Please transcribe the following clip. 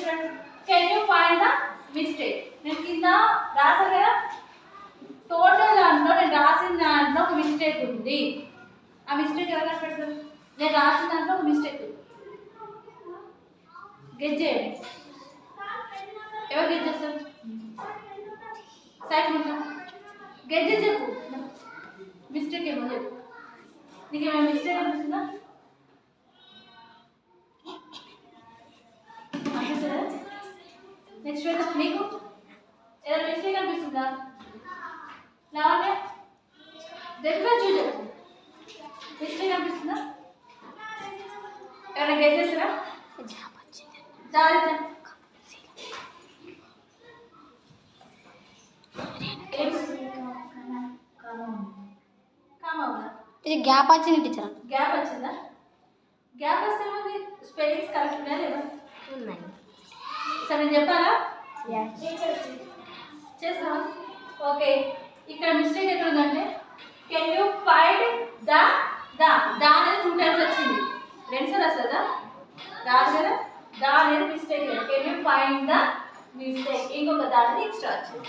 చూడండి. Can you find the mistake? నేను కింద రాసాను కదా, టోటల్ దాంట్లో నేను రాసిన దాంట్లో ఒక మిస్టేక్ ఉంది. ఆ మిస్టేక్ ఎవరు పెడతారు? నేను రాసిన దాంట్లో ఒక మిస్టేక్ ఉంది. గెస్ చేయండి. ఎవరు గెస్ చేస్తారు? సైడ్ ఉంటా గెస్ చేసి చెప్పు. మిస్టేక్ ఏమో చెప్పు. నీకేమైనా మిస్టేక్ అనిపిస్తుందా? నెక్స్ట్ నీకు ఏదైనా మిస్టేక్ అనిపిస్తుందా? లావణ్య దగ్గర చూడు, మిస్టేక్ అనిపిస్తుందా? ఎవరైనా గెస్ చేస్తారా? జాగ్రత్త. ఇది గ్యాప్ వచ్చింది టీచర్. గ్యాప్ వచ్చిందా? గ్యాప్ వస్తే ఏముంది? స్పెల్లింగ్స్ కరెక్ట్ ఉన్నాయా లేదా? ఉన్నాయి. సరే నేను చెప్పాలా? చేస్తావా? ఓకే, ఇక్కడ మిస్టేక్ ఎక్కడ ఉందంటే కెన్ యూ ఫైండ్ ద దా అనేది 2 టైమ్స్ వచ్చింది. 2 సార్లు వస్తుందా? రాదు కదా. దా అనేది mistake. Can you find the mistake, ఇంకొక దాని ఎక్స్ట్రా వచ్చింది.